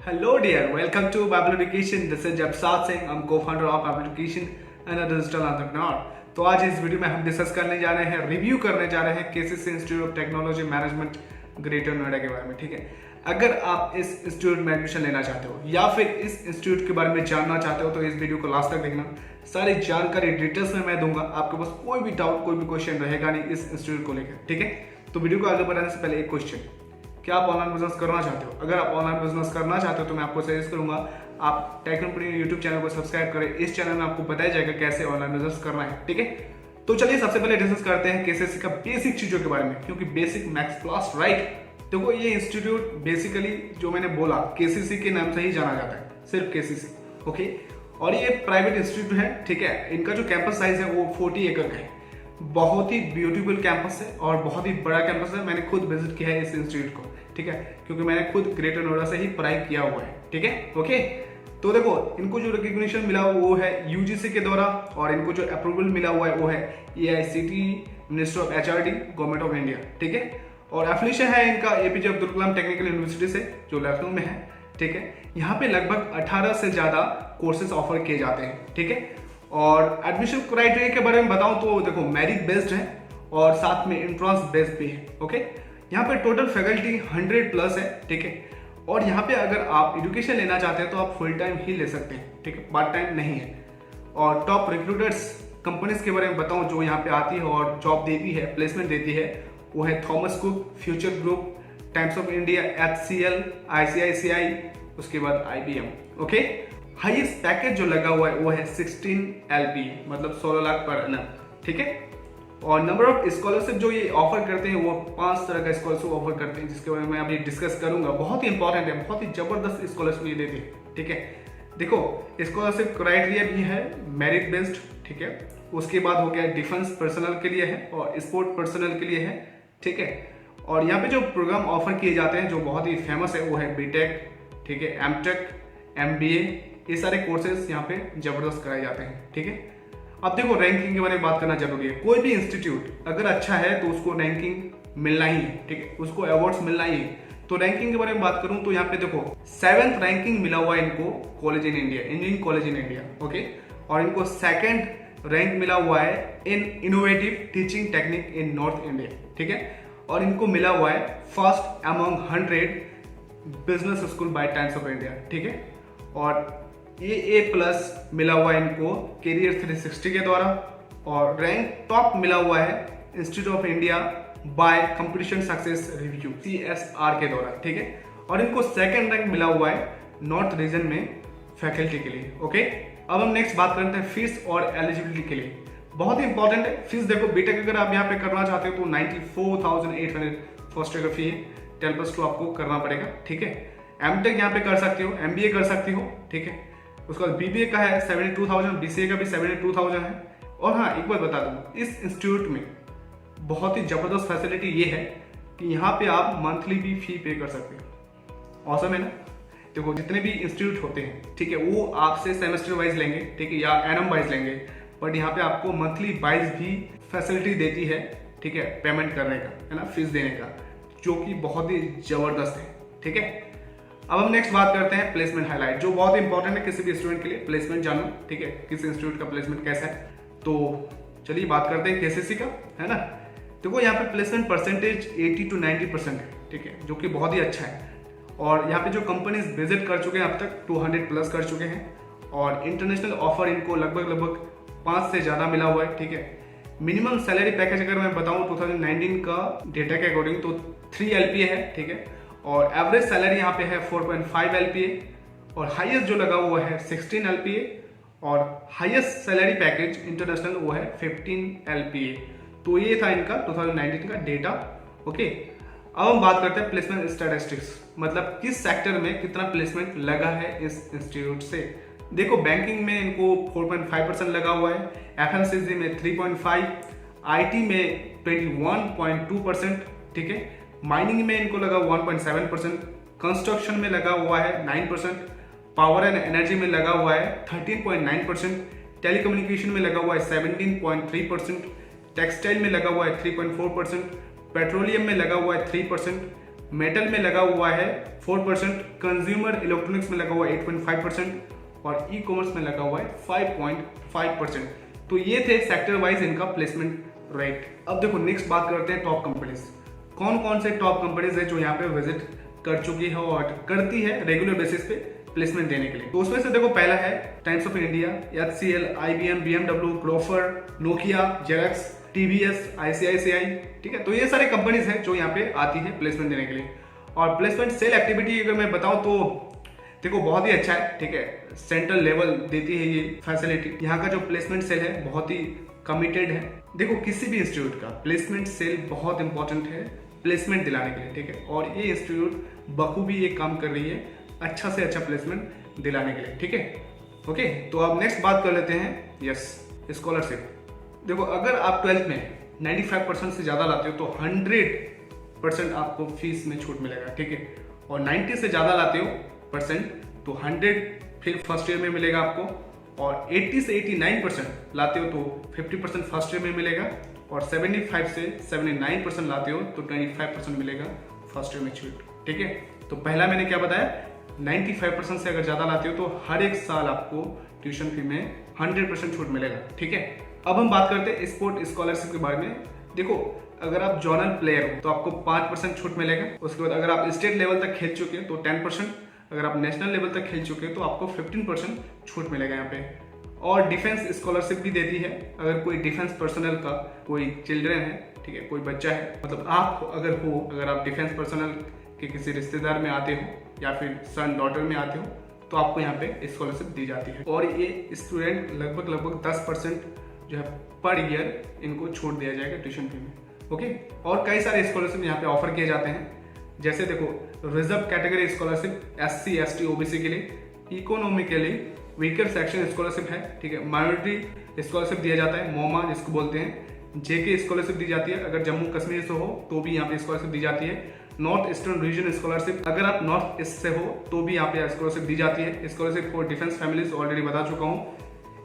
Hello dear, welcome to Babel Education. This is Jabsat Singh. I'm co-founder of Babel Education and a digital entrepreneur. तो आज इस video में हम discuss करने जा रहे हैं, रिव्यू करने जा रहे हैं KCC institute of technology management greater Noida के बारे में। ठीक है, अगर आप इस इंस्टीट्यूट में एडमिशन लेना चाहते हो या फिर इस इंस्टीट्यूट के बारे में जानना चाहते हो तो इस वीडियो को लास्ट तक देखना। सारी जानकारी डिटेल्स में मैं दूंगा, आपके पास कोई भी डाउट कोई भी क्वेश्चन रहेगा नहीं इस इंस्टीट्यूट को लेकर। ठीक है, तो वीडियो को आगे बढ़ाने से पहले एक क्वेश्चन, क्या आप ऑनलाइन बिजनेस करना चाहते हो? अगर आप ऑनलाइन बिजनेस करना चाहते हो तो मैं आपको सजेस्ट करूंगा आप टेक कंपनी यूट्यूब चैनल को सब्सक्राइब करें। इस चैनल में आपको बताया जाएगा कैसे ऑनलाइन बिजनेस करना है। ठीक है, तो चलिए सबसे पहले डिस्कस करते हैं केसीसी का बेसिक चीजों के बारे में, क्योंकि बेसिक मैक्स प्लस राइट। देखो ये इंस्टीट्यूट बेसिकली जो मैंने बोला केसीसी के नाम से ही जाना जाता है, सिर्फ केसीसी। ओके, और ये प्राइवेट इंस्टीट्यूट है। ठीक है, इनका जो कैंपस साइज है वो 40 एकड़ का है। बहुत ही ब्यूटीफुल कैंपस है और बहुत ही बड़ा कैंपस है। मैंने खुद विजिट किया है इस इंस्टीट्यूट को। ठीक है, क्योंकि मैंने खुद ग्रेटर नोएडा से ही पढ़ाई किया हुआ है। ठीक है, ओके, तो देखो इनको जो रिकॉग्निशन मिला वो है यूजीसी के द्वारा, और इनको जो अप्रूवल मिला हुआ है वो है AICT, minister of HRD, government of India. ठीक है, और एफिलिएशन है इनका APJ Abdul Kalam technical university से जो लखनऊ में है। ठीक है, यहाँ पे लगभग 18 से ज्यादा कोर्सेज ऑफर किए जाते हैं। ठीक है, और एडमिशन क्राइटेरिया के बारे में बताऊं तो देखो मेरिट बेस्ड है और साथ में एंट्रेंस बेस्ड भी है। ओके, यहाँ पे टोटल फैकल्टी 100 प्लस है। ठीक है, और यहाँ पे अगर आप एजुकेशन लेना चाहते हैं तो आप फुल टाइम ही ले सकते हैं। ठीक है, पार्ट टाइम नहीं है। और टॉप रिक्रूटर्स कंपनीज के बारे में बताऊं जो यहाँ पे आती है और जॉब देती है, प्लेसमेंट देती है, वो है Thomas cook, future group, times of India, HCL, ICICI, उसके बाद IBM। ओके, हाईएस्ट पैकेज जो लगा हुआ है वो है 16 LP, मतलब 16 लाख पर एनम। ठीक है, और नंबर ऑफ स्कॉलरशिप जो ये ऑफर करते हैं वो 5 तरह का स्कॉलरशिप ऑफर करते हैं, जिसके बारे में मैं अभी डिस्कस करूंगा। बहुत ही इंपॉर्टेंट है, बहुत ही जबरदस्त स्कॉलरशिप ये देते हैं। ठीक है, देखो स्कॉलरशिप क्राइटेरिया भी है मेरिट बेस्ड। ठीक है, उसके बाद हो गया डिफेंस पर्सनल के लिए है और स्पोर्ट पर्सनल के लिए है। ठीक है, और यहाँ पे जो प्रोग्राम ऑफर किए जाते हैं जो बहुत ही फेमस है वो है बीटेक, ठीक है, एमटेक, MBA, ये सारे कोर्सेज यहाँ पे जबरदस्त कराए जाते हैं। ठीक है, अब देखो रैंकिंग के बारे में बात करना जरूरी है। कोई भी इंस्टीट्यूट अगर अच्छा है तो उसको रैंकिंग मिलना ही है। ठीक है, उसको अवार्ड्स मिलना ही है। तो रैंकिंग के बारे में बात करूं तो यहाँ पे देखो 7th रैंकिंग मिला हुआ है इनको college in India, engineering college in India. Okay, और इनको 2nd रैंक मिला हुआ है in innovative teaching technique in North India. ठीक है, और इनको मिला हुआ है 1st among 100 business school by Times of India. ठीक है, और ये A+ मिला हुआ है इनको कैरियर 360 के द्वारा, और रैंक टॉप मिला हुआ है institute of India by competition success review CSR के द्वारा। ठीक है, और इनको 2nd रैंक मिला हुआ है नॉर्थ रीजन में फैकल्टी के लिए। ओके, अब हम नेक्स्ट बात करते हैं फीस और एलिजिबिलिटी के लिए। बहुत ही इंपॉर्टेंट है फीस। देखो बीटेक अगर आप यहाँ पे करना चाहते हो तो 94,800 फर्स्ट ईयर का फी है, 12+2 आपको करना पड़ेगा। ठीक है, एमटेक यहाँ पे कर सकते हो, MBA कर सकती हो। ठीक है, उसके बाद BBA का है 72,000, BCA का भी 72,000 है। और हाँ, एक बात बता दूं, इस इंस्टीट्यूट में बहुत ही जबरदस्त फैसिलिटी ये है कि यहाँ पे आप मंथली भी फी पे कर सकते हो। औसम है ना? देखो जितने भी इंस्टीट्यूट होते हैं, ठीक है, वो आपसे सेमेस्टर वाइज लेंगे, ठीक है, या एनम वाइज लेंगे, बट यहाँ पे आपको मंथली वाइज भी फैसिलिटी देती है। ठीक है, पेमेंट करने का, है ना, फीस देने का, जो कि बहुत ही जबरदस्त है। ठीक है, अब हम नेक्स्ट बात करते हैं प्लेसमेंट हाईलाइट, जो बहुत इंपॉर्टेंट है किसी भी स्टूडेंट के लिए। प्लेसमेंट जानना, ठीक है, किस इंस्टीट्यूट का प्लेसमेंट कैसा है। तो चलिए बात करते हैं केसीसी का, है ना। देखो यहाँ पे प्लेसमेंट परसेंटेज 80 to 90% है। ठीक है, जो कि बहुत ही अच्छा है। और यहाँ पे जो कंपनीज विजिट कर चुके हैं अब तक 200+ कर चुके हैं, और इंटरनेशनल ऑफर इनको लगभग 5 से ज़्यादा मिला हुआ है। ठीक है, मिनिमम सैलरी पैकेज अगर मैं बताऊँ 2019 का डेटा के अकॉर्डिंग तो 3 LPA है। ठीक है, और एवरेज सैलरी यहाँ पे है 4.5 LPA, और हाईएस्ट जो लगा हुआ है 16 LPA, और हाईएस्ट सैलरी पैकेज इंटरनेशनल वो है 15 LPA। तो ये था इनका 2019 का डेटा। ओके, अब हम बात करते हैं प्लेसमेंट स्टैटिस्टिक्स, मतलब किस सेक्टर में कितना प्लेसमेंट लगा है इस इंस्टीट्यूट से। देखो बैंकिंग में इनको 4.5% लगा हुआ है, FMCG में 3.5%, IT में 21.2%। ठीक है, माइनिंग में इनको लगा 1.7%, कंस्ट्रक्शन में लगा हुआ है 9%, पावर एंड एनर्जी में लगा हुआ है 13.9%, टेलीकम्युनिकेशन में लगा हुआ है 17.3%, टेक्सटाइल में लगा हुआ है 3.4%, पेट्रोलियम में लगा हुआ है 3%, मेटल में लगा हुआ है 4%, कंज्यूमर इलेक्ट्रॉनिक्स में लगा हुआ है 8.5% और ई कॉमर्स में लगा हुआ है 5.5%। तो ये थे सेक्टर वाइज इनका प्लेसमेंट रेट। अब देखो नेक्स्ट बात करते हैं टॉप कंपनीज। कौन कौन से टॉप कंपनीज है जो यहाँ पे विजिट कर चुकी है और करती है रेगुलर बेसिस पे प्लेसमेंट देने के लिए। तो उसमें से देखो पहला है Times of India, HCL, IBM, BMW, Grofer, Nokia, Xerox, TVS, ICICI। ठीक है, तो ये सारे कंपनीज हैं जो यहाँ पे आती है प्लेसमेंट देने के लिए। और प्लेसमेंट सेल एक्टिविटी अगर मैं बताऊं तो देखो बहुत ही अच्छा है। ठीक है, सेंट्रल लेवल देती है ये फैसिलिटी। यहाँ का जो प्लेसमेंट सेल है बहुत ही कमिटेड है। देखो किसी भी इंस्टीट्यूट का प्लेसमेंट सेल बहुत इंपॉर्टेंट है प्लेसमेंट दिलाने के लिए। ठीक है, और ये इंस्टीट्यूट बखूबी ये काम कर रही है अच्छा से अच्छा प्लेसमेंट दिलाने के लिए। ठीक है, ओके। तो अब नेक्स्ट बात कर लेते हैं यस स्कॉलरशिप। देखो अगर आप 12th में 95% से ज़्यादा लाते हो तो 100% आपको फीस में छूट मिलेगा। ठीक है, और 90 से ज़्यादा लाते हो परसेंट तो 100 फिर फर्स्ट ईयर में मिलेगा आपको, और 80 से 89% लाते हो तो 50% फर्स्ट ईयर में मिलेगा, और 75 से 79% लाते हो तो 25% मिलेगा फर्स्ट ईयर में छूट। ठीक है, तो पहला मैंने क्या बताया, 95% से अगर ज़्यादा लाते हो तो हर एक साल आपको ट्यूशन फी में 100% छूट मिलेगा। ठीक है, अब हम बात करते हैं स्पोर्ट स्कॉलरशिप के बारे में। देखो अगर आप जोनल प्लेयर हो तो आपको 5% छूट मिलेगा। उसके बाद अगर आप स्टेट लेवल तक खेल चुके हैं तो 10%, अगर आप नेशनल लेवल तक खेल चुके हैं तो आपको 15% छूट मिलेगा यहाँ पे। और डिफेंस स्कॉलरशिप भी देती है। अगर कोई डिफेंस पर्सनल का कोई चिल्ड्रन है, ठीक है, कोई बच्चा है, मतलब आप अगर आप डिफेंस पर्सनल के किसी रिश्तेदार में आते हो या फिर सन डॉटर में आते हो तो आपको यहाँ पे स्कॉलरशिप दी जाती है। और ये स्टूडेंट लगभग 10% जो है पर ईयर इनको छूट दिया जाएगा ट्यूशन फी में। ओके, और कई सारे स्कॉलरशिप यहाँ पे ऑफर किए जाते हैं। जैसे देखो reserve category scholarship SC ST OBC के लिए, इकोनॉमिकली वीकर सेक्शन स्कॉलरशिप है। ठीक है, माइनॉरिटी स्कॉलरशिप दिया जाता है, मोमा जिसको बोलते हैं, JK स्कॉलरशिप दी जाती है। अगर जम्मू कश्मीर से हो तो भी यहाँ पे स्कॉलरशिप दी जाती है। नॉर्थ ईस्टर्न रीजन स्कॉलरशिप, अगर आप नॉर्थ ईस्ट से हो तो भी यहाँ पे स्कॉलरशिप दी जाती है। Scholarship for defence families already बता चुका हूँ।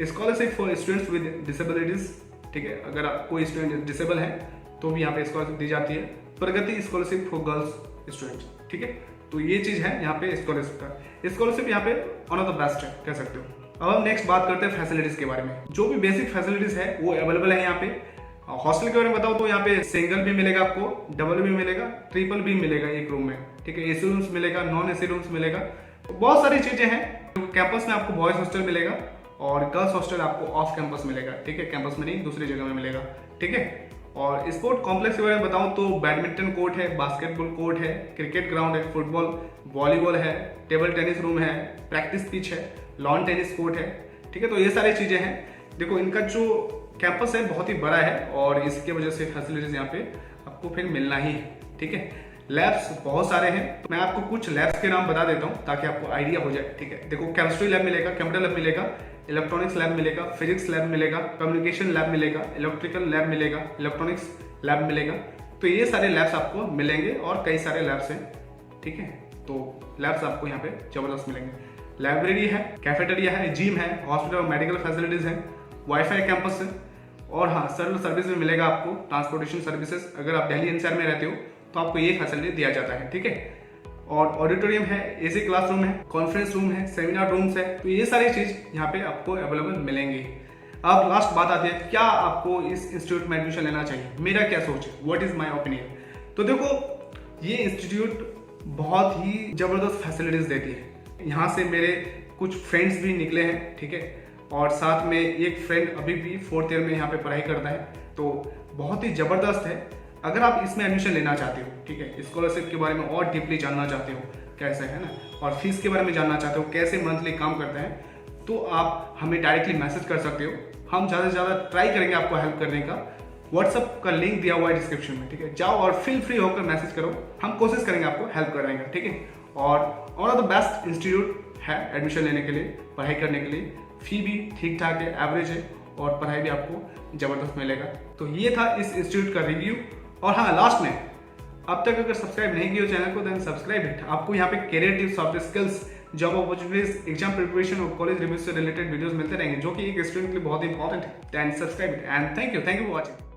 Scholarship for students with disabilities, ठीक है, अगर आप कोई स्टूडेंट डिसेबल है तो भी यहाँ पे स्कॉलरशिप दी जाती है। प्रगति स्कॉलरशिप फॉर गर्ल्स स्टूडेंट्स। ठीक है, तो ये चीज है यहाँ पे स्कॉलरशिप का। स्कॉलरशिप यहाँ पे वन ऑफ द बेस्ट है, कह सकते हो। अब हम नेक्स्ट बात करते हैं फैसिलिटीज के बारे में। जो भी बेसिक फैसिलिटीज है वो अवेलेबल है यहाँ पे। हॉस्टल के बारे में बताओ तो यहाँ पे सिंगल भी मिलेगा आपको, डबल भी मिलेगा, ट्रिपल भी मिलेगा एक रूम में। ठीक है, AC रूम्स मिलेगा, नॉन AC रूम्स मिलेगा, तो बहुत सारी चीजें हैं। कैंपस में आपको बॉयज हॉस्टल मिलेगा और गर्ल्स हॉस्टल आपको ऑफ कैंपस मिलेगा। ठीक है, कैंपस में नहीं, दूसरी जगह में मिलेगा। ठीक है, और स्पोर्ट कॉम्प्लेक्स के बारे में बताऊं तो बैडमिंटन कोर्ट है, बास्केटबॉल कोर्ट है, क्रिकेट ग्राउंड है, फुटबॉल वॉलीबॉल है, टेबल टेनिस रूम है, प्रैक्टिस पिच है, लॉन टेनिस कोर्ट है। ठीक है, तो ये सारी चीजें हैं। देखो इनका जो कैंपस है बहुत ही बड़ा है और इसकी वजह से फैसिलिटीज यहाँ पे आपको फिर मिलना ही है। ठीक है, लैब्स बहुत सारे हैं, तो मैं आपको कुछ लैब्स के नाम बता देता हूँ ताकि आपको आइडिया हो जाए। ठीक है, देखो केमिस्ट्री लैब मिलेगा, कंप्यूटर लैब मिलेगा, इलेक्ट्रॉनिक्स लैब मिलेगा, फिजिक्स लैब मिलेगा, कम्युनिकेशन लैब मिलेगा, इलेक्ट्रिकल लैब मिलेगा, इलेक्ट्रॉनिक्स लैब मिलेगा। तो ये सारे लैब्स आपको मिलेंगे और कई सारे लैब्स हैं। ठीक है, तो लैब्स आपको यहाँ पे जबरदस्त मिलेंगे। लाइब्रेरी है, कैफेटेरिया है, जिम है, हॉस्पिटल और मेडिकल फैसिलिटीज है, वाईफाई कैंपस है, और हाँ सर्विस में मिलेगा आपको ट्रांसपोर्टेशन सर्विसेज। अगर आप दिल्ली NCR में रहते हो तो आपको ये फैसिलिटी दिया जाता है। ठीक है, और ऑडिटोरियम है, AC क्लासरूम है, कॉन्फ्रेंस रूम है, सेमिनार रूम्स है, तो ये सारी चीज यहाँ पे आपको अवेलेबल मिलेंगी। अब लास्ट बात आती है, क्या आपको इस इंस्टीट्यूट में एडमिशन लेना चाहिए? मेरा क्या सोच है, व्हाट इज माय ओपिनियन? तो देखो ये इंस्टीट्यूट बहुत ही जबरदस्त फैसिलिटीज देती है। यहाँ से मेरे कुछ फ्रेंड्स भी निकले हैं। ठीक है, और साथ में एक फ्रेंड अभी भी 4th ईयर में यहाँ पे पढ़ाई करता है, तो बहुत ही जबरदस्त है। अगर आप इसमें एडमिशन लेना चाहते हो, ठीक है, स्कॉलरशिप के बारे में और डीपली जानना चाहते हो कैसे है ना, और फीस के बारे में जानना चाहते हो कैसे मंथली काम करते हैं, तो आप हमें डायरेक्टली मैसेज कर सकते हो। हम ज़्यादा से ज़्यादा ट्राई करेंगे आपको हेल्प करने का। व्हाट्सअप का लिंक दिया हुआ है डिस्क्रिप्शन में। ठीक है, जाओ और फील फ्री होकर मैसेज करो, हम कोशिश करेंगे आपको हेल्प करने का। ठीक है, और one of the best institute है एडमिशन लेने के लिए, पढ़ाई करने के लिए। फी भी ठीक ठाक है, एवरेज है, और पढ़ाई भी आपको जबरदस्त मिलेगा। तो ये था इस इंस्टीट्यूट का रिव्यू। और हाँ, लास्ट में अब तक अगर सब्सक्राइब नहीं किया चैनल को देन सब्सक्राइब इट। आपको यहाँ पे career tips, soft skills, job opportunities, exam preparation और कॉलेज रिव्यू से रिलेटेड वीडियोस मिलते रहेंगे जो कि एक स्टूडेंट के लिए बहुत इंपॉर्टेंट है। Then subscribe it and thank you for watching.